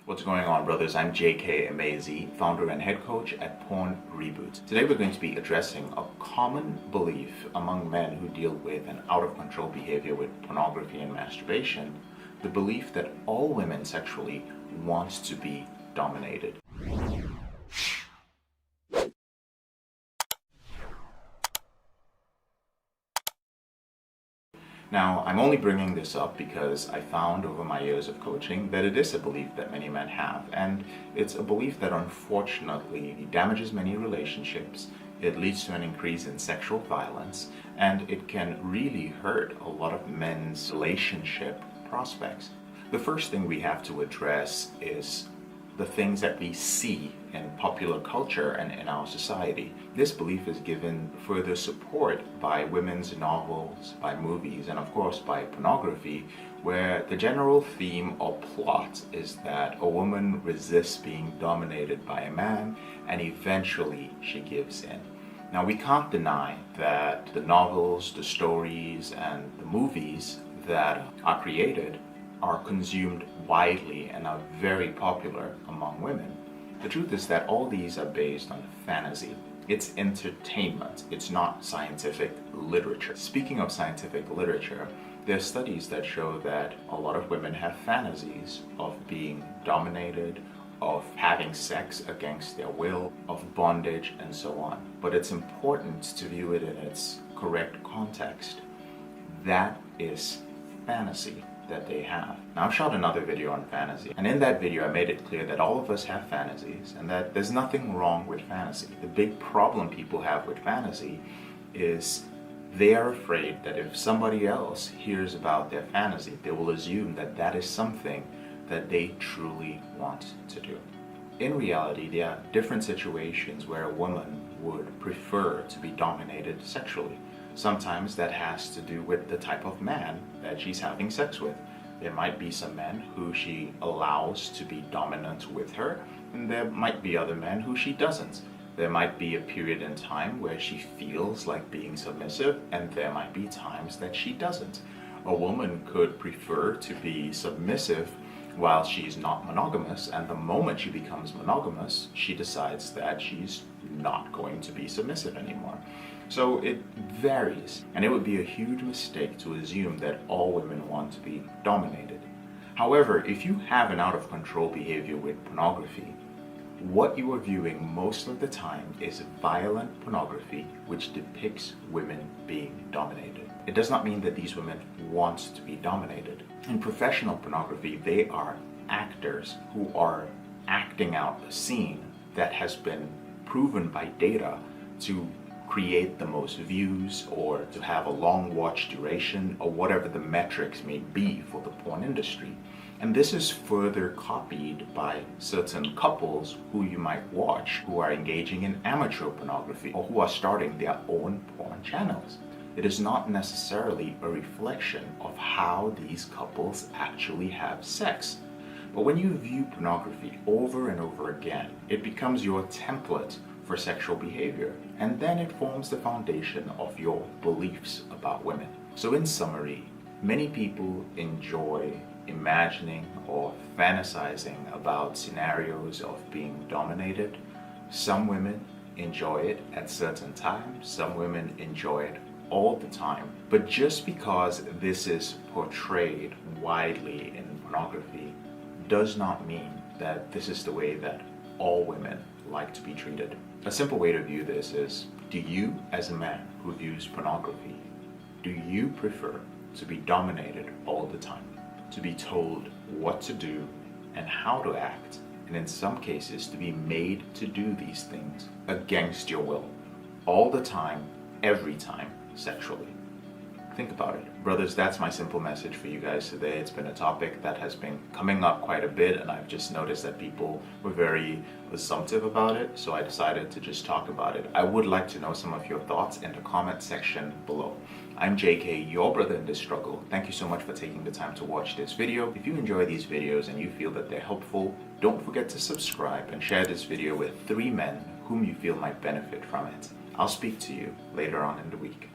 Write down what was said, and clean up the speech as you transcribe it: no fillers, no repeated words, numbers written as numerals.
What's going on, brothers? I'm Emezi, founder and head coach at PornReboot. Today we're going to be addressing a common belief among men who deal with an out-of-control behavior with pornography and masturbation, the belief that all women sexually want to be dominated. Now, I'm only bringing this up because I found over my years of coaching that it is a belief that many men have, and it's a belief that unfortunately damages many relationships. It leads to an increase in sexual violence, and it can really hurt a lot of men's relationship prospects. The first thing we have to address is the things that we see in popular culture and in our society. This belief is given further support by women's novels, by movies, and of course by pornography, where the general theme or plot is that a woman resists being dominated by a man and eventually she gives in. Now, we can't deny that the novels, the stories, and the movies that are created are consumed widely and are very popular among women. The truth is that all these are based on fantasy. It's entertainment. It's not scientific literature. Speaking of scientific literature, there are studies that show that a lot of women have fantasies of being dominated, of having sex against their will, of bondage, and so on. But it's important to view it in its correct context. That is fantasy that they have. Now, I've shot another video on fantasy, and in that video I made it clear that all of us have fantasies and that there's nothing wrong with fantasy. The big problem people have with fantasy is they are afraid that if somebody else hears about their fantasy, they will assume that that is something that they truly want to do. In reality, there are different situations where a woman would prefer to be dominated sexually. Sometimes that has to do with the type of man that she's having sex with. There might be some men who she allows to be dominant with her, and there might be other men who she doesn't. There might be a period in time where she feels like being submissive, and there might be times that she doesn't. A woman could prefer to be submissive while she's not monogamous, and the moment she becomes monogamous, she decides that she's not going to be submissive anymore. So it varies, and it would be a huge mistake to assume that all women want to be dominated. However, if you have an out-of-control behavior with pornography, what you are viewing most of the time is violent pornography which depicts women being dominated. It does not mean that these women want to be dominated. In professional pornography, they are actors who are acting out a scene that has been proven by data to create the most views or to have a long watch duration or whatever the metrics may be for the porn industry. And this is further copied by certain couples who you might watch who are engaging in amateur pornography or who are starting their own porn channels. It is not necessarily a reflection of how these couples actually have sex. But when you view pornography over and over again, it becomes your template for sexual behavior, and then it forms the foundation of your beliefs about women. So in summary, many people enjoy imagining or fantasizing about scenarios of being dominated. Some women enjoy it at certain times, some women enjoy it all the time. But just because this is portrayed widely in pornography does not mean that this is the way that all women like to be treated. A simple way to view this is, do you, as a man who views pornography, do you prefer to be dominated all the time? To be told what to do and how to act, and in some cases to be made to do these things against your will, all the time, every time, sexually? Think about it. Brothers, that's my simple message for you guys today. It's been a topic that has been coming up quite a bit, and I've just noticed that people were very assumptive about it, so I decided to just talk about it. I would like to know some of your thoughts in the comment section below. I'm JK, your brother in this struggle. Thank you so much for taking the time to watch this video. If you enjoy these videos and you feel that they're helpful, don't forget to subscribe and share this video with 3 men whom you feel might benefit from it. I'll speak to you later on in the week.